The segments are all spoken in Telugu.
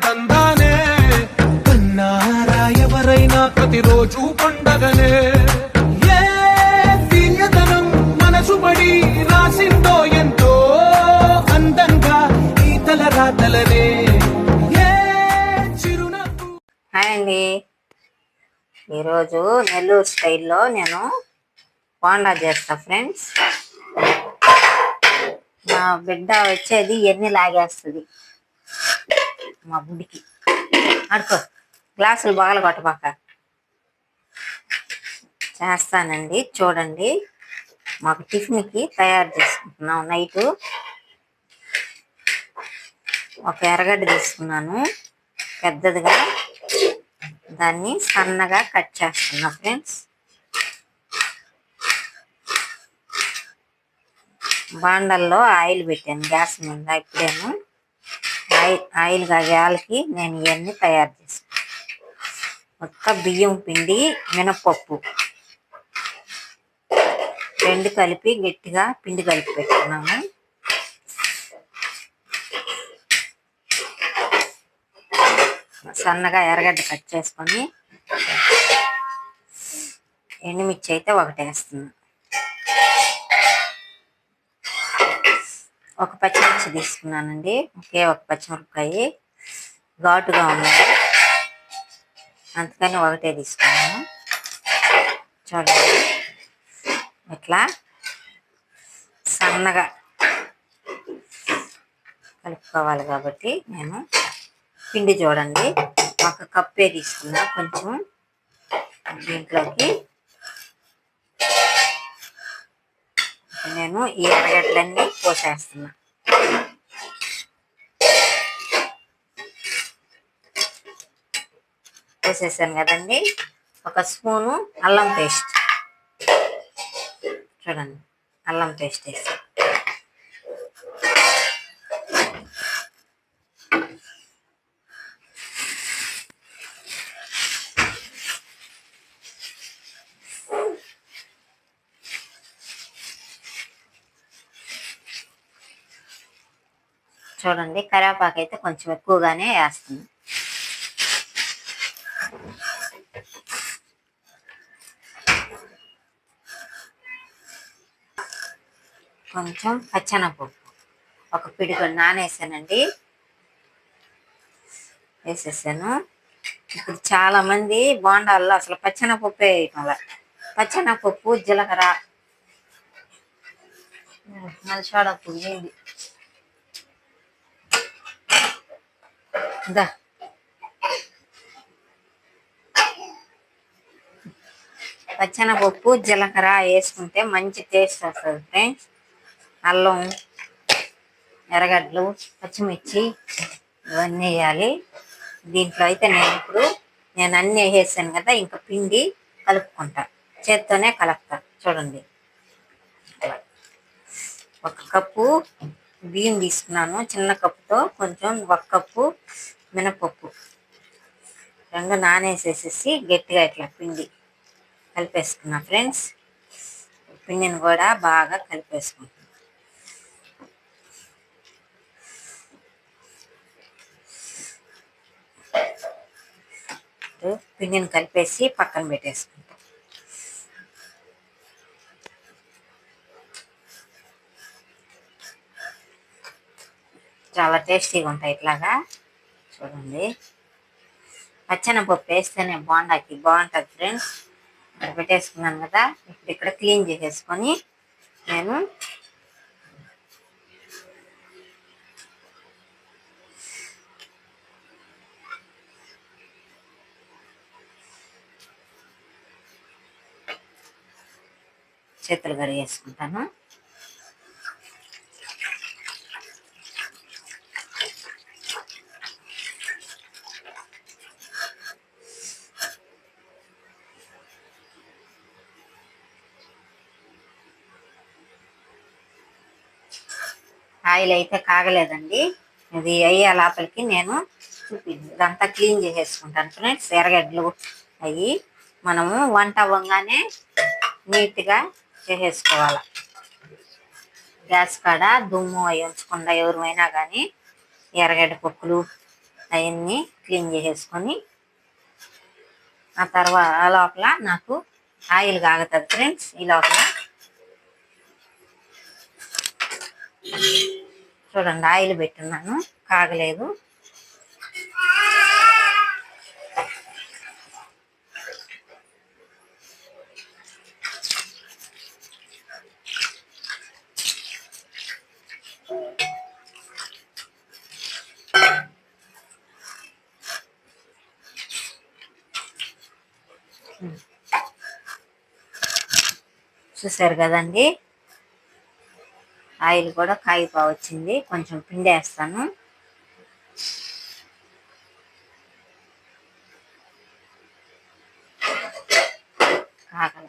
దందానే కన్నారా ఎవరైనా ప్రతిరోజు పండగనే ఏ తీయదనం మనసు పడి రాసిందో ఎంతో అందంగా ఈ తల రాతలనే ఏ చిరునవ్వు. హాయ్ అండి, ఈరోజు నెల్లూరు స్టైల్లో నేను బోండా చేస్తా ఫ్రెండ్స్. మా బిడ్డ వచ్చేది ఎన్ని లాగేస్తుంది మా బుడ్డికి. అడుకో గ్లాసులు బాగా కొట్టబాక. చేస్తానండి, చూడండి. మాకు టిఫిన్కి తయారు చేసుకుంటున్నాం. నైటు ఒక ఎర్రగడ్డ తీసుకున్నాను పెద్దదిగా, దాన్ని సన్నగా కట్ చేస్తున్నా ఫ్రెండ్స్. బాండల్లో ఆయిల్ పెట్టాను గ్యాస్ మీద. ఇప్పుడేమో ఆయిల్ కాగేయాలకి నేను ఇవన్నీ తయారు చేసాను. మొత్తం బియ్యం పిండి, మినపప్పు రెండు కలిపి గట్టిగా పిండి కలిపి పెట్టుకున్నాము. సన్నగా ఎర్రగడ్డ కట్ చేసుకొని, ఎండుమిర్చి అయితే ఒకటి వేస్తున్నాను. ఒక పచ్చిమిర్చి తీసుకున్నానండి, ఒకే ఒక పచ్చిమిరపకాయ ఘాటుగా ఉన్నాయి, అందుకని ఒకటే తీసుకున్నాను. చూడండి, ఇట్లా సన్నగా కలుపుకోవాలి. కాబట్టి నేను పిండి చూడండి ఒక కప్పే తీసుకున్నా. కొంచెం దీంట్లోకి నేను ఈ ఎర్రగడ్డలన్నీ పోసేస్తున్నా. వేసేసాను కదండి. ఒక స్పూను అల్లం పేస్ట్ చూడండి, అల్లం పేస్ట్ వేసి చూడండి. కరివేపాకు అయితే కొంచెం ఎక్కువగానే వేస్తుంది. కొంచెం పచ్చెనపప్పు ఒక పిడికడు నానేసానండి, వేసేసాను. ఇప్పుడు చాలా మంది బోండాల్లో అసలు పచ్చెనపప్పే వేయటం. పచ్చెనపప్పు, జీలకర్ర, నలిసాడప్పు ఏంది దా పచ్చెనపప్పు, జీలకర్ర వేసుకుంటే మంచి టేస్ట్ వస్తుంది ఫ్రెండ్స్. అల్లం, ఎర్రగడ్డలు, పచ్చిమిర్చి ఇవన్నీ వేయాలి. దీంట్లో అయితే నేను అన్నీ వేసాను కదా, ఇంకా పిండి కలుపుకుంటా, చేత్తోనే కలుపుతా. చూడండి, ఒక కప్పు బియ్యం తీసుకున్నాను, చిన్న కప్పుతో కొంచెం ఒక కప్పు మినపప్పు రెండు నానేసేసేసి గట్టిగా ఇట్లా పిండి కలిపేసుకున్నా ఫ్రెండ్స్. పిండిని కూడా బాగా కలిపేసుకుంటాను. పిండిని కలిపేసి పక్కన పెట్టేసుకుంటాం. చాలా టేస్టీగా ఉంటాయి ఇట్లాగా. చూడండి, పచ్చెనపప్పు వేస్తేనే బోండాకి బాగుంటుంది ఫ్రెండ్స్. ఇక్కడ పెట్టేసుకున్నాను కదా, ఇప్పుడు ఇక్కడ క్లీన్ చేసేసుకొని నేను చేతులు కడిగేసుకుంటాను. ఆయిల్ అయితే కాగలేదండి, ఇది అయ్యే లోపలికి నేను ఇదంతా క్లీన్ చేసేసుకుంటాను ఫ్రెండ్స్. ఎర్రగడ్డలు అవి మనము వంట అవ్వగానే నీట్గా చేసేసుకోవాలి. గ్యాస్ కాడ దుమ్ము అవి ఉంచకుండా ఎవరైనా కానీ ఎర్రగడ్డ పప్పులు అవన్నీ క్లీన్ చేసేసుకొని ఆ తర్వాత ఆ లోపల నాకు ఆయిల్ కాగుతుంది ఫ్రెండ్స్. ఈ లోపల చూడండి ఆయిల్ పెట్టున్నాను, కాగలేదు. చూసారు కదండి, ఆయిల్ కూడా కాగిపా వచ్చింది. కొంచెం పిండి వేస్తాను. కాగల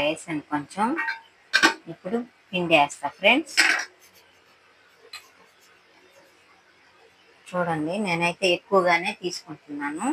వేసాను కొంచెం. ఇప్పుడు పిండి వేస్తా ఫ్రెండ్స్. చూడండి నేనైతే ఎక్కువగానే తీసుకుంటున్నాను.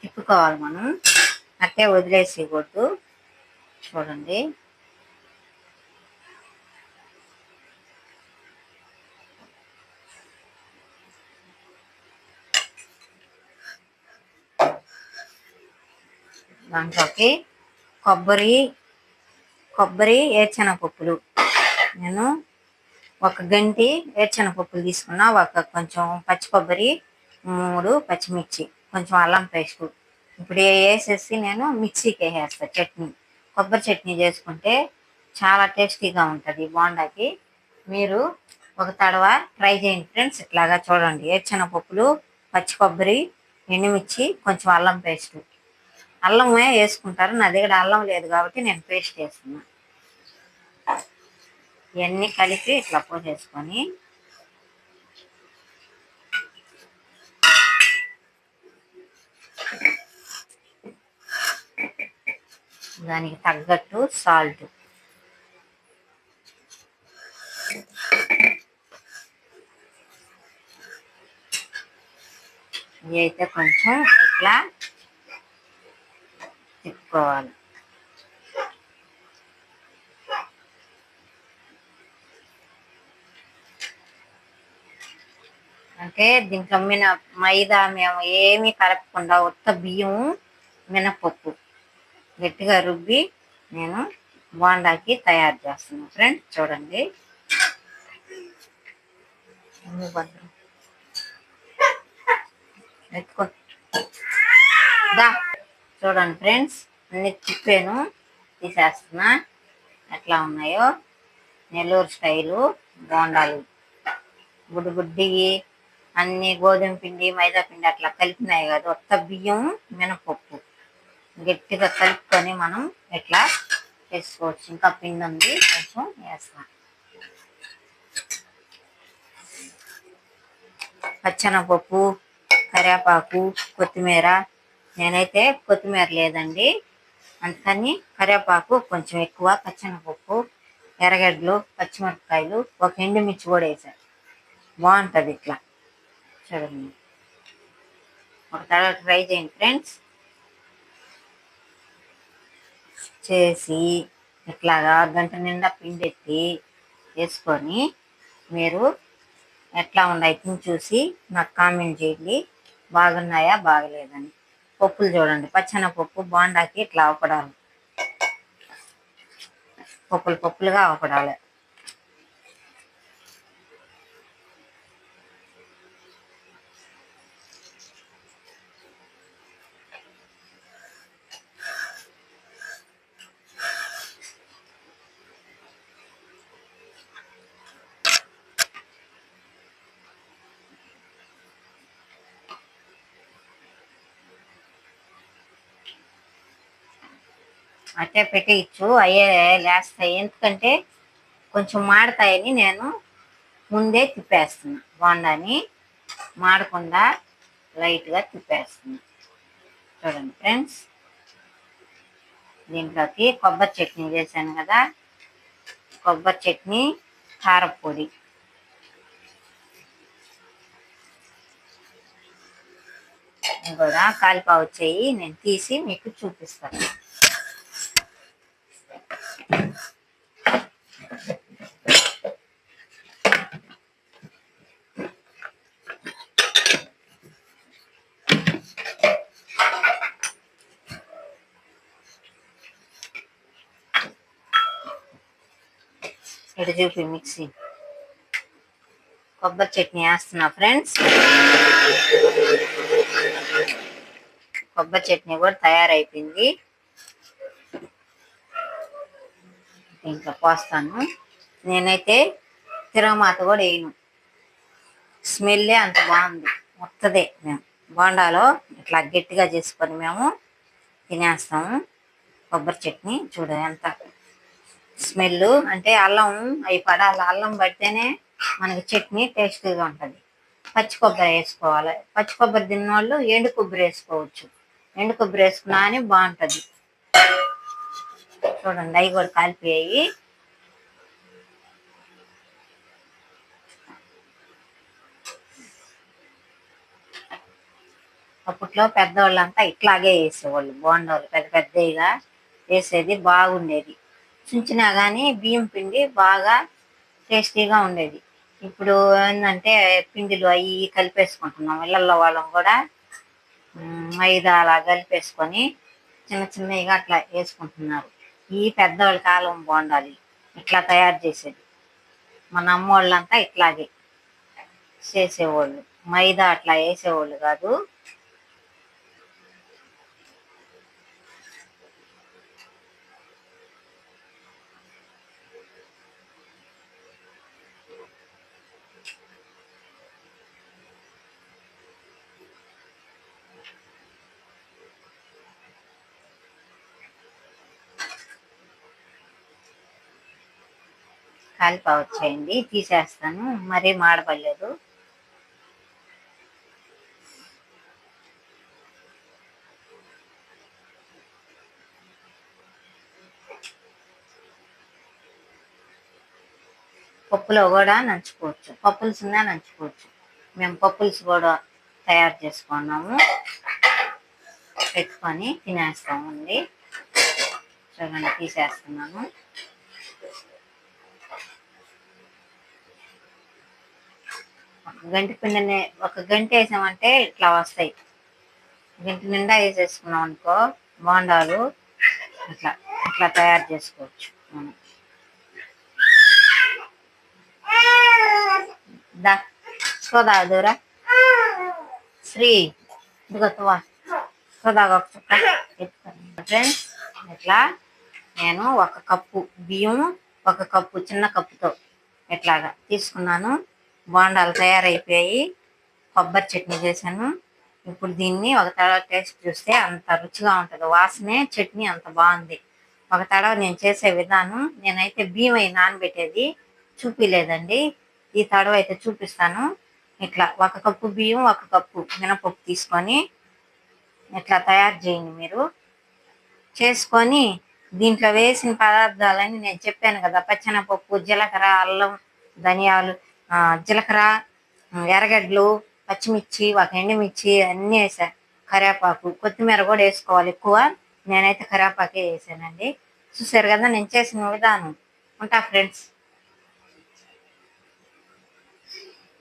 తిప్పుకోవాలి మనం, అట్టే వదిలేసేయకూడదు. చూడండి దాంట్లోకి కొబ్బరి ఏరుశనగపప్పులు, నేను ఒక గంటి ఏరుశనగపప్పులు తీసుకున్నా, కొంచెం పచ్చి కొబ్బరి, 3 పచ్చిమిర్చి, కొంచెం అల్లం పేస్టు. ఇప్పుడు వేసేసి నేను మిక్సీకి వేసేస్తా. చట్నీ, కొబ్బరి చట్నీ చేసుకుంటే చాలా టేస్టీగా ఉంటుంది బోండాకి. మీరు ఒక తడవ ట్రై చేయండి ఫ్రెండ్స్. ఇట్లాగా చూడండి, ఏరుశనగపప్పులు, పచ్చి కొబ్బరి, ఎండుమిర్చి, కొంచెం అల్లం పేస్టు. అల్లమే వేసుకుంటారు, నా దగ్గర అల్లం లేదు కాబట్టి నేను పేస్ట్ వేస్తున్నా. ఇవన్నీ కలిపి ఇట్లా పోసేసుకొని దానికి తగ్గట్టు సాల్ట్, ఇవి అయితే కొంచెం ఇట్లా తిప్పుకోవాలి. అంటే దీంట్లో మైదా మేము ఏమీ కలపకుండా ఉత్త బియ్యం, మినపప్పు గట్టిగా రుబ్బి నేను బోండాకి తయారు చేస్తున్నాను ఫ్రెండ్స్. చూడండి చూడండి ఫ్రెండ్స్, అన్ని తిప్పాను, తీసేస్తున్నా. ఎట్లా ఉన్నాయో నెల్లూరు స్టైలు బోండాలు, బుడ్డి అన్ని గోధుమ పిండి, మైదా పిండి అట్లా కలిపినాయి కదా, ఉత్త బియ్యం, మినపప్పు గట్టిగా కలుపుకొని మనం ఇట్లా వేసుకోవచ్చు. ఇంకా పిండి ఉంది, కొంచెం వేస్తాం. పచ్చెనగపప్పు, కరివేపాకు, కొత్తిమీర. నేనైతే కొత్తిమీర లేదండి, అందుకని కరివేపాకు కొంచెం ఎక్కువ, పచ్చెనగపప్పు, ఎర్రగడ్డలు, పచ్చిమిరపకాయలు, ఒక ఎండుమిర్చి కూడా వేసాను. బాగుంటుంది ఇట్లా. చూడండి, ఒక తడవ ట్రై చేయండి ఫ్రెండ్స్. చేసి ఇట్లాగా గంట నిండా పిండి ఎత్తి వేసుకొని మీరు ఎట్లా ఉన్నాయి తిని చూసి నాకు కామెంట్ చేయండి, బాగున్నాయా బాగలేదని. పప్పులు చూడండి, పచ్చెనపప్పు బోండాకి ఇట్లా అవపడాలి, పప్పులుగా అవపడాలి. అట్టే పెట్టేయచ్చు, అయ్యే లేస్తాయి. ఎందుకంటే కొంచెం మాడతాయని నేను ముందే తిప్పేస్తున్నా. బోండాని మాడకుండా లైట్గా తిప్పేస్తున్నా. చూడండి ఫ్రెండ్స్, దీంట్లోకి కొబ్బరి చట్నీ చేశాను కదా, కొబ్బరి చట్నీ, కారపొడి, కూడా కాలిపావు వచ్చాయి. నేను తీసి మీకు చూపిస్తాను. ఇటు చూపి మిక్సీ. కొబ్బరి చట్నీ వేస్తున్నా ఫ్రెండ్స్. కొబ్బరి చట్నీ కూడా తయారైపోయింది. దీంట్లో పోస్తాను. నేనైతే తిరగమాత కూడా వేయను, స్మెల్లే అంత బాగుంది. మొత్తదే మేము బోండాలో ఇట్లా గట్టిగా చేసుకొని మేము తినేస్తాము. కొబ్బరి చట్నీ చూడ ఎంత స్మెల్ అంటే, అల్లం అవి పడాలి. అల్లం పడితేనే మనకి చట్నీ టేస్టీగా ఉంటుంది. పచ్చి కొబ్బరి వేసుకోవాలి. పచ్చి కొబ్బరి తిన్నవాళ్ళు ఎండు కొబ్బరి వేసుకోవచ్చు. ఎండు కొబ్బరి వేసుకున్నా అని బాగుంటుంది. చూడండి, అవి కూడా కాలిపోయాయి. అప్పట్లో పెద్దవాళ్ళంతా ఇట్లాగే వేసేవాళ్ళు బోండాలు, పెద్ద పెద్దగా వేసేది, బాగుండేది. చుంచినా కానీ బియ్యం పిండి బాగా టేస్టీగా ఉండేది. ఇప్పుడు ఏంటంటే పిండిలు అవి కలిపేసుకుంటున్నాం. ఇళ్ళల్లో వాళ్ళం కూడా మైదా అలా కలిపేసుకొని చిన్న చిన్నగా అట్లా వేసుకుంటున్నారు. ఈ పెద్దవాళ్ళ కాలం బోండాలి ఇట్లా తయారు చేసేది. మన అమ్మోళ్ళంతా ఇట్లాగే చేసేవాళ్ళు, మైదా అట్లా వేసేవాళ్ళు కాదు. కాలిపావు వచ్చేయండి, తీసేస్తాను. మరీ మాడపడలేదు. పప్పులో కూడా నంచుకోవచ్చు, పప్పులుసున్నా నంచుకోవచ్చు. మేము పప్పులుసు కూడా తయారు చేసుకున్నాము, పెట్టుకొని తినేస్తామండి. చూడండి, తీసేస్తున్నాను. ఒక గంట వేసామంటే ఇట్లా వస్తాయి. గంట నిండా వేసేసుకున్నాం అనుకో బోండాలు ఇట్లా ఇట్లా తయారు చేసుకోవచ్చు మనం. దా సోదా దూరా శ్రీ ఇదిగొత్తవా సోదాగా ఒక చుక్క ఫ్రెండ్స్. ఇట్లా నేను ఒక కప్పు బియ్యం, ఒక కప్పు చిన్న కప్పుతో ఇట్లాగా తీసుకున్నాను. బోండాలు తయారైపోయాయి. కొబ్బరి చట్నీ చేశాను. ఇప్పుడు దీన్ని ఒక తడవ టేస్ట్ చూస్తే అంత రుచిగా ఉంటుంది. వాసనే చట్నీ అంత బాగుంది. ఒక తడవ నేను చేసే విధానం, నేనైతే బియ్యం అయి నానబెట్టేది చూపిలేదండి. ఈ తడవ అయితే చూపిస్తాను. ఇట్లా ఒక కప్పు బియ్యం, ఒక కప్పు మినపప్పు తీసుకొని ఇట్లా తయారు చేయండి మీరు. చేసుకొని దీంట్లో వేసిన పదార్థాలని నేను చెప్పాను కదా, పచ్చెనపప్పు, జీలకర్ర, అల్లం, ధనియాలు, జీలకర్ర, ఎర్రగడ్డలు, పచ్చిమిర్చి, ఒక ఎండుమిర్చి అన్నీ వేసా. కరివేపాకు, కొత్తిమీర కూడా వేసుకోవాలి ఎక్కువ. నేనైతే కరివేపాకే వేసానండి. చూసారు కదా నేను చేసిన విధానం. ఉంటా ఫ్రెండ్స్.